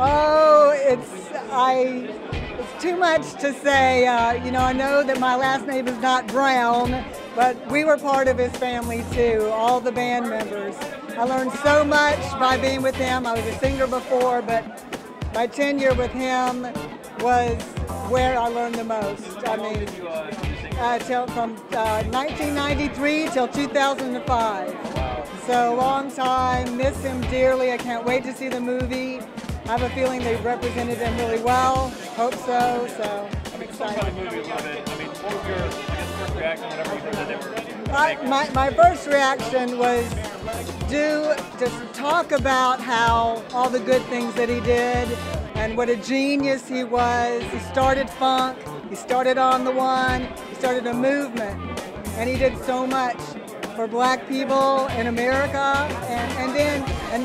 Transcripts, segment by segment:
Oh, it's too much to say. I know that my last name is not Brown, but we were part of his family too, all the band members. I learned so much by being with him. I was a singer before, but my tenure with him was where I learned the most. I mean, from 1993 till 2005. So a long time, miss him dearly. I can't wait to see the movie. I have a feeling they represented him really well. Hope so. So I'm excited. Talk about the movie a little bit. I mean, what was your, first reaction whenever you heard that they were? My first reaction was just talk about how all the good things that he did and what a genius he was. He started funk. He started On the One. He started a movement, and he did so much for black people in America, and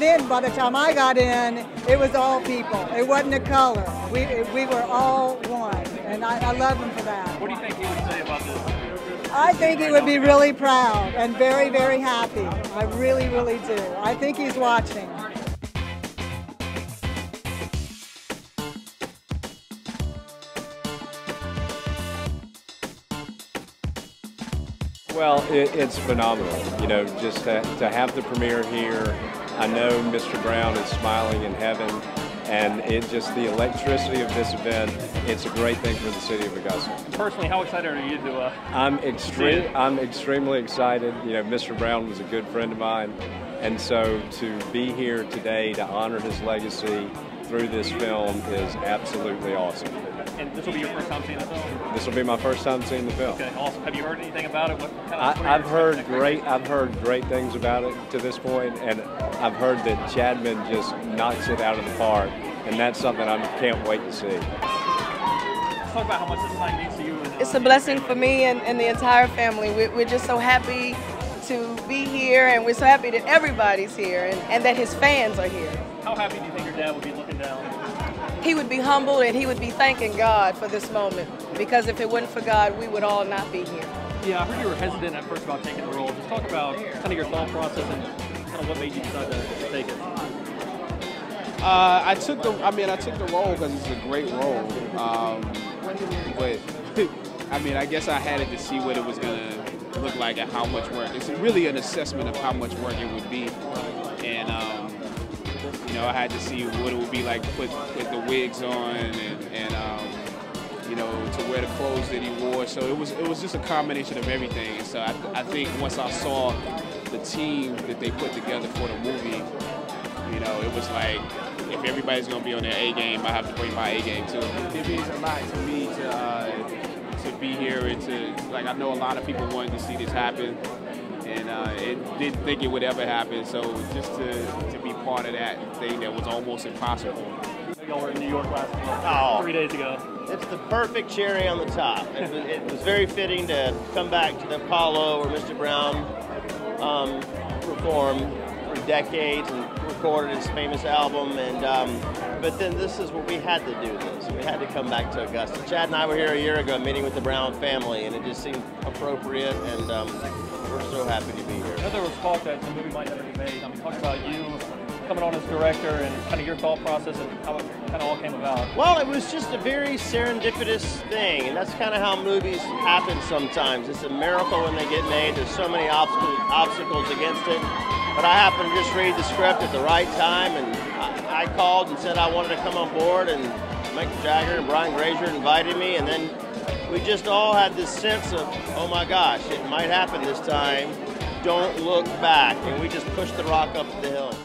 then by the time I got in, it was all people. It wasn't a color. We were all one, and I love him for that. What do you think he would say about this? I think he would be really proud and very, very happy. I really, really do. I think he's watching. Well, it's phenomenal, just to have the premiere here. I know Mr. Brown is smiling in heaven, and the electricity of this event, it's a great thing for the city of Augusta. Personally, how excited are you to I'm extremely excited. Mr. Brown was a good friend of mine, and so to be here today to honor his legacy through this film is absolutely awesome. And this will be your first time seeing the film? This will be my first time seeing the film. Okay, awesome. Have you heard anything about it? What kind of I've heard great things about it to this point, and I've heard that Chadman just knocks it out of the park, and that's something I can't wait to see. Let's talk about how much this night means to you. It's a blessing for me and the entire family. We're just so happy to be here, and we're so happy that everybody's here and that his fans are here. How happy do you think your dad would be looking down? He would be humbled, and he would be thanking God for this moment, because if it wasn't for God, we would all not be here. Yeah, I heard you were hesitant at first about taking the role. Just talk about kind of your thought process and kind of what made you decide to take it. I took the role because it's a great role. But I guess I had it to see what it was gonna look like and how much work. It's really an assessment of how much work it would be, and I had to see what it would be like to put the wigs on and to wear the clothes that he wore. So it was just a combination of everything. And so I think once I saw the team that they put together for the movie, it was like, if everybody's gonna be on their A game, I have to bring my A game too. It means a lot to me to be here and I know a lot of people wanted to see this happen, and didn't think it would ever happen. So just to be part of that thing that was almost impossible. Y'all were in New York last 3 days ago. It's the perfect cherry on the top. It was very fitting to come back to the Apollo where Mr. Brown performed for decades and recorded his famous album. But then this is what we had to do. We had to come back to Augusta. Chad and I were here a year ago meeting with the Brown family, and it just seemed appropriate, and we're so happy to be here. I know there was talk that the movie might never be made. Talk about you coming on as director and kind of your thought process and how it kind of all came about. Well, it was just a very serendipitous thing, and that's kind of how movies happen sometimes. It's a miracle when they get made. There's so many obstacles against it. But I happened to just read the script at the right time, and I called and said I wanted to come on board, and Mick Jagger and Brian Grazer invited me, and then we just all had this sense of, oh my gosh, it might happen this time. Don't look back, and we just pushed the rock up the hill.